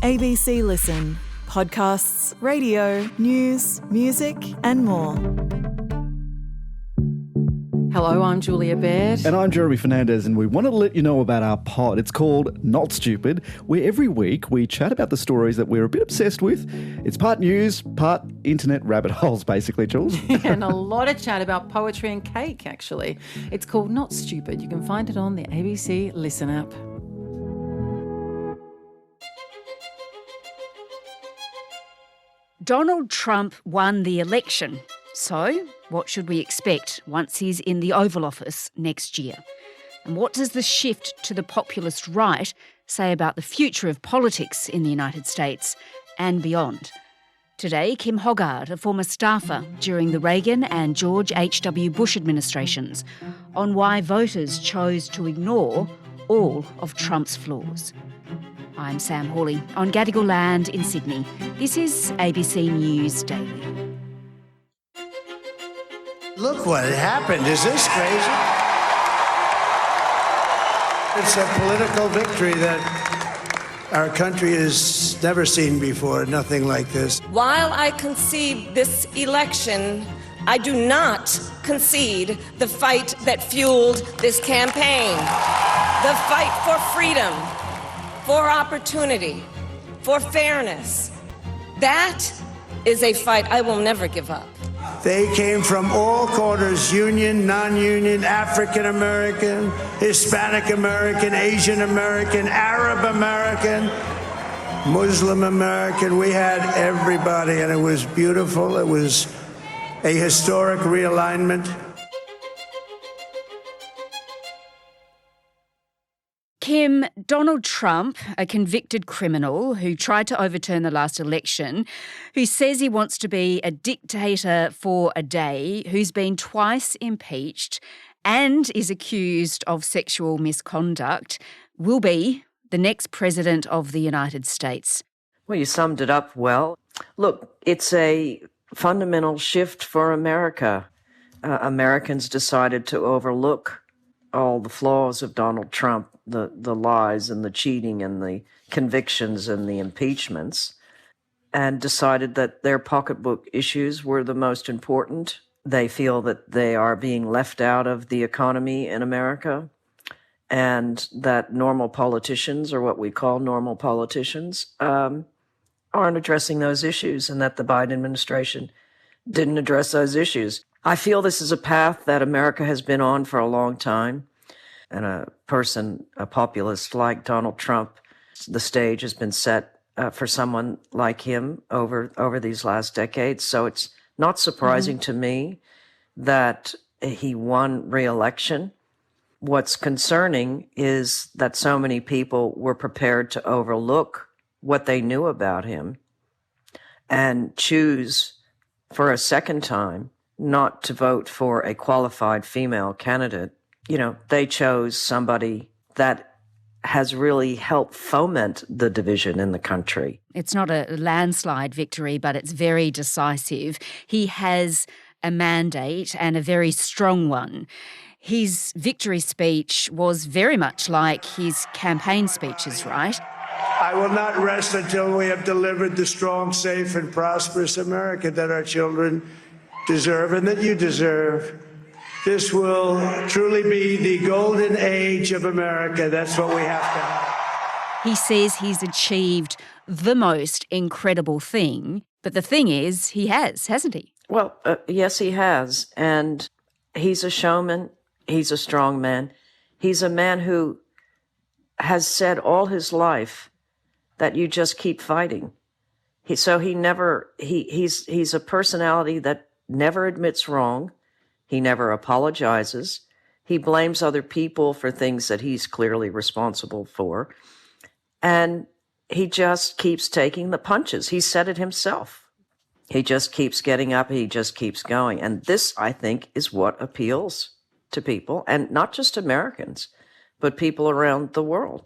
ABC Listen. Podcasts, radio, news, music and more. Hello, I'm Julia Baird. And I'm Jeremy Fernandez, and we want to let you know about our pod. It's called Not Stupid, where every week we chat about the stories that we're a bit obsessed with. It's part news, part internet rabbit holes, basically, Jules. And a lot of chat about poetry and cake, actually. It's called Not Stupid. You can find it on the ABC Listen app. Donald Trump won the election. So, what should we expect once he's in the Oval Office next year? And what does the shift to the populist right say about the future of politics in the United States and beyond? Today, Kim Hoggard, a former staffer during the Reagan and George H. Bush administrations, on why voters chose to ignore all of Trump's flaws. I'm Sam Hawley on Gadigal land in Sydney. This is ABC News Daily. Look what happened. Is this crazy? It's a political victory that our country has never seen before, nothing like this. While I concede this election, I do not concede the fight that fueled this campaign. The fight for freedom, for opportunity, for fairness. That is a fight I will never give up. They came from all corners, union, non-union, African American, Hispanic American, Asian American, Arab American, Muslim American. We had everybody, and it was beautiful. It was a historic realignment. Kim, Donald Trump, a convicted criminal who tried to overturn the last election, who says he wants to be a dictator for a day, who's been twice impeached and is accused of sexual misconduct, will be the next president of the United States. Well, you summed it up well. Look, it's a fundamental shift for America. Americans decided to overlook all the flaws of Donald Trump, the lies and the cheating and the convictions and the impeachments, and decided that their pocketbook issues were the most important. They feel that they are being left out of the economy in America, and that normal politicians, or what we call normal politicians, aren't addressing those issues, and that the Biden administration didn't address those issues. I feel this is a path that America has been on for a long time. And a populist like Donald Trump, the stage has been set for someone like him over these last decades. So it's not surprising to me that he won re-election. What's concerning is that so many people were prepared to overlook what they knew about him and choose for a second time not to vote for a qualified female candidate. You know, they chose somebody that has really helped foment the division in the country. It's not a landslide victory, but it's very decisive. He has a mandate and a very strong one. His victory speech was very much like his campaign speeches, right? I will not rest until we have delivered the strong, safe, and prosperous America that our children deserve and that you deserve. This will truly be the golden age of America. That's what we have to have. He says he's achieved the most incredible thing, but the thing is, he has, hasn't he? Well, yes, he has. And he's a showman. He's a strong man. He's a man who has said all his life that you just keep fighting. He's a personality that never admits wrong. He never apologizes. He blames other people for things that he's clearly responsible for. And he just keeps taking the punches. He said it himself. He just keeps getting up. He just keeps going. And this, I think, is what appeals to people, and not just Americans, but people around the world.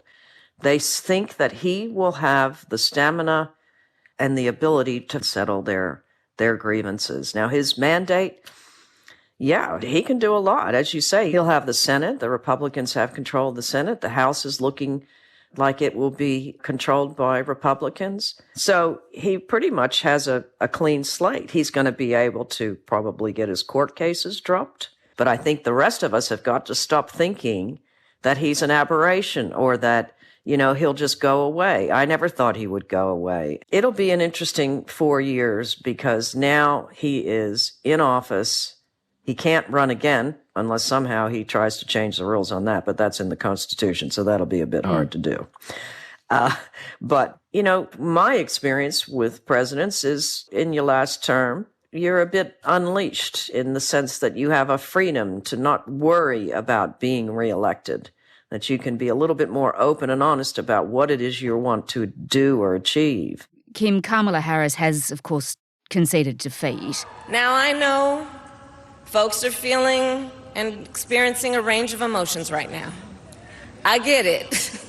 They think that he will have the stamina and the ability to settle their grievances. Now, his mandate, yeah, he can do a lot. As you say, he'll have the Senate. The Republicans have control of the Senate. The House is looking like it will be controlled by Republicans. So he pretty much has a clean slate. He's going to be able to probably get his court cases dropped. But I think the rest of us have got to stop thinking that he's an aberration or that, he'll just go away. I never thought he would go away. It'll be an interesting 4 years because now he is in office. He can't run again unless somehow he tries to change the rules on that, but that's in the Constitution, so that'll be a bit hard to do. But, my experience with presidents is in your last term, you're a bit unleashed in the sense that you have a freedom to not worry about being reelected, that you can be a little bit more open and honest about what it is you want to do or achieve. Kim, Kamala Harris has, of course, conceded defeat. Now I know folks are feeling and experiencing a range of emotions right now. I get it.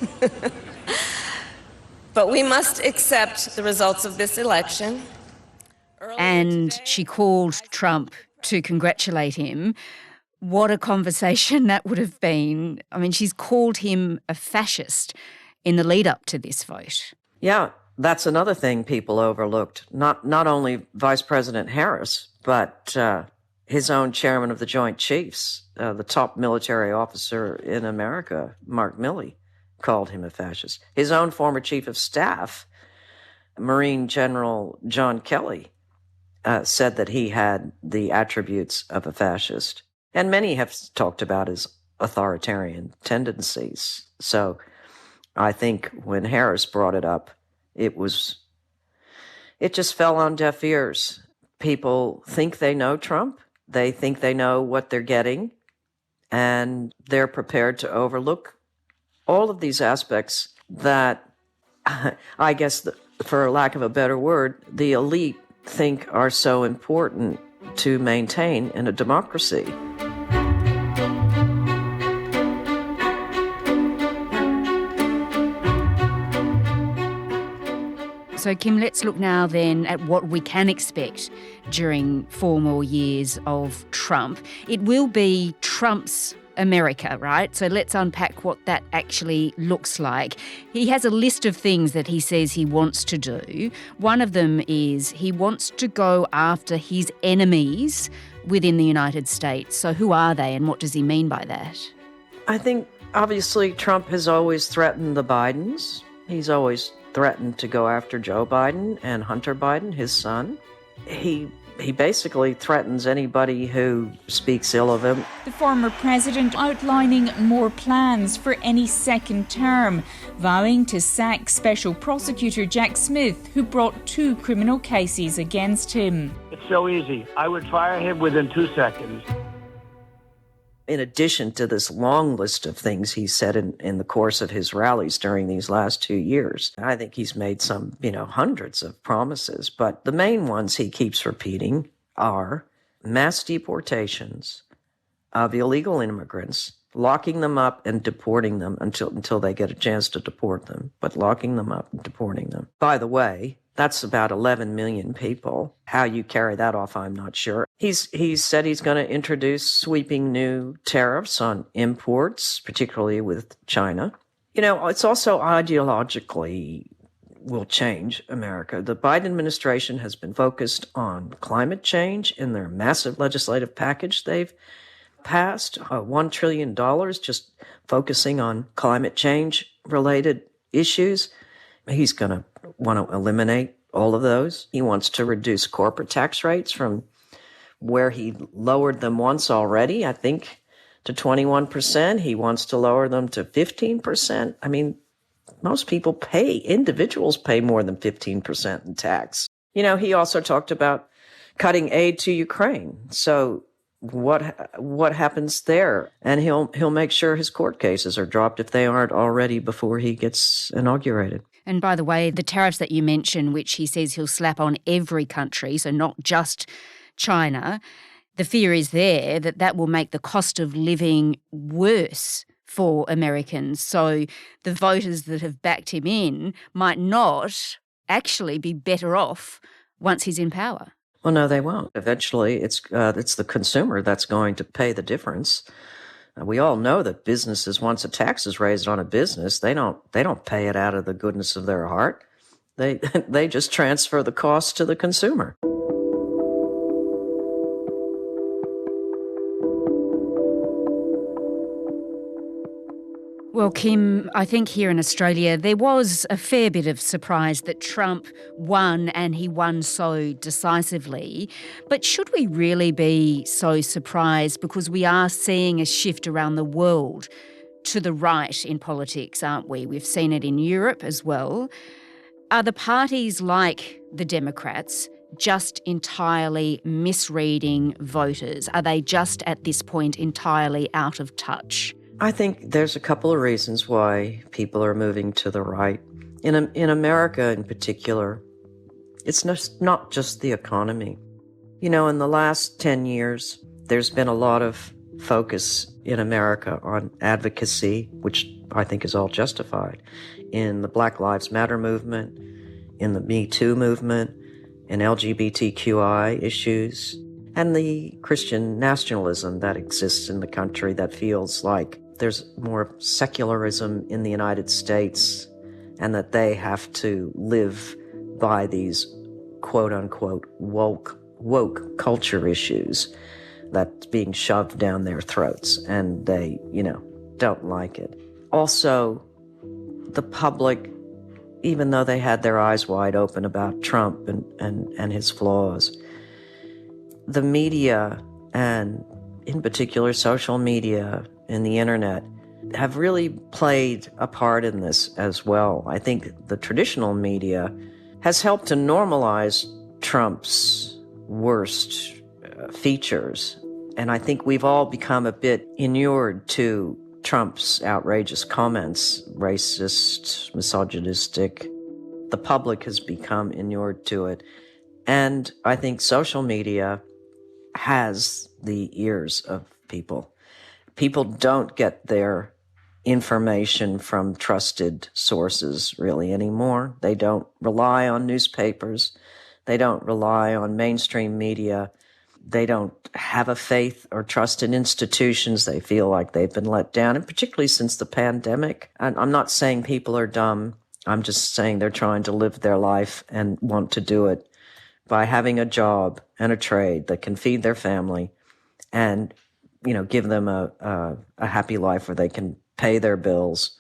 But we must accept the results of this election. And she called Trump to congratulate him. What a conversation that would have been. I mean, she's called him a fascist in the lead up to this vote. Yeah, that's another thing people overlooked. Not only Vice President Harris, but his own chairman of the Joint Chiefs, the top military officer in America, Mark Milley, called him a fascist. His own former chief of staff, Marine General John Kelly, said that he had the attributes of a fascist. And many have talked about his authoritarian tendencies. So I think when Harris brought it up, it just fell on deaf ears. People think they know Trump. They think they know what they're getting, and they're prepared to overlook all of these aspects that, I guess, for lack of a better word, the elite think are so important to maintain in a democracy. So, Kim, let's look now then at what we can expect during 4 more years of Trump. It will be Trump's America, right? So let's unpack what that actually looks like. He has a list of things that he says he wants to do. One of them is he wants to go after his enemies within the United States. So who are they and what does he mean by that? I think, obviously, Trump has always threatened the Bidens. He's always threatened to go after Joe Biden and Hunter Biden, his son. He basically threatens anybody who speaks ill of him. The former president outlining more plans for any second term, vowing to sack Special Prosecutor Jack Smith, who brought 2 criminal cases against him. It's so easy. I would fire him within 2 seconds. In addition to this long list of things he said in the course of his rallies during these last 2 years, I think he's made some, hundreds of promises. But the main ones he keeps repeating are mass deportations of illegal immigrants, locking them up and deporting them until they get a chance to deport them, but locking them up and deporting them. By the way, that's about 11 million people. How you carry that off, I'm not sure. He's said he's going to introduce sweeping new tariffs on imports, particularly with China. It's also ideologically will change America. The Biden administration has been focused on climate change in their massive legislative package they've passed, $1 trillion just focusing on climate change-related issues. He's going to want to eliminate all of those. He wants to reduce corporate tax rates from where he lowered them once already, I think, to 21%. He wants to lower them to 15%. I mean, most individuals pay more than 15% in tax. He also talked about cutting aid to Ukraine. So what happens there? And he'll make sure his court cases are dropped if they aren't already before he gets inaugurated. And by the way, the tariffs that you mentioned, which he says he'll slap on every country, so not just China, the fear is there that will make the cost of living worse for Americans. So the voters that have backed him in might not actually be better off once he's in power. Well, no, they won't. Eventually, it's the consumer that's going to pay the difference. We all know that businesses, once a tax is raised on a business, they don't pay it out of the goodness of their heart. They just transfer the cost to the consumer. Well, Kim, I think here in Australia there was a fair bit of surprise that Trump won, and he won so decisively. But should we really be so surprised, because we are seeing a shift around the world to the right in politics, aren't we? We've seen it in Europe as well. Are the parties like the Democrats just entirely misreading voters? Are they just at this point entirely out of touch? I think there's a couple of reasons why people are moving to the right. In America in particular, it's not just the economy. You know, in the last 10 years, there's been a lot of focus in America on advocacy, which I think is all justified, in the Black Lives Matter movement, in the Me Too movement, in LGBTQI issues, and the Christian nationalism that exists in the country that feels like there's more secularism in the United States and that they have to live by these quote-unquote woke culture issues that's being shoved down their throats, and they, don't like it. Also, the public, even though they had their eyes wide open about Trump and his flaws, the media, and in particular social media and the internet, have really played a part in this as well. I think the traditional media has helped to normalize Trump's worst features. And I think we've all become a bit inured to Trump's outrageous comments, racist, misogynistic. The public has become inured to it. And I think social media has the ears of people. People don't get their information from trusted sources really anymore. They don't rely on newspapers. They don't rely on mainstream media. They don't have a faith or trust in institutions. They feel like they've been let down, and particularly since the pandemic. And I'm not saying people are dumb. I'm just saying they're trying to live their life and want to do it by having a job and a trade that can feed their family and, give them a happy life where they can pay their bills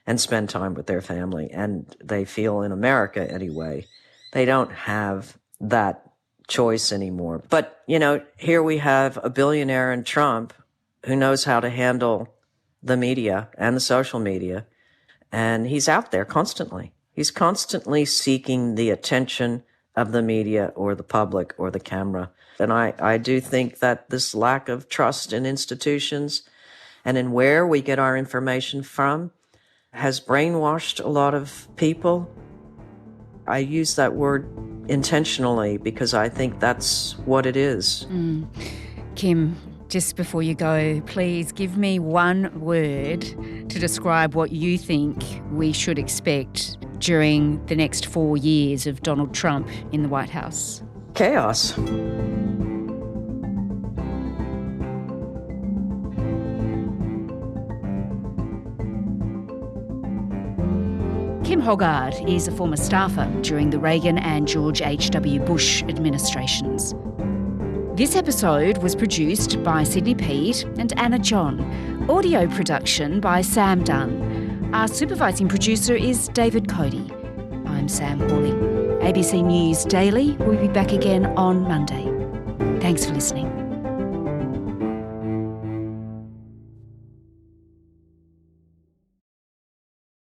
and spend time with their family. And they feel, in America anyway, they don't have that choice anymore. But, here we have a billionaire in Trump who knows how to handle the media and the social media, and he's out there constantly. He's constantly seeking the attention of the media or the public or the camera. And I do think that this lack of trust in institutions and in where we get our information from has brainwashed a lot of people. I use that word intentionally because I think that's what it is. Kim, just before you go, please give me one word to describe what you think we should expect during the next 4 years of Donald Trump in the White House. Chaos. Kim Hoggard is a former staffer during the Reagan and George H.W. Bush administrations. This episode was produced by Sydney Pede and Anna John. Audio production by Sam Dunn. Our supervising producer is David Cody. I'm Sam Hawley. ABC News Daily will be back again on Monday. Thanks for listening.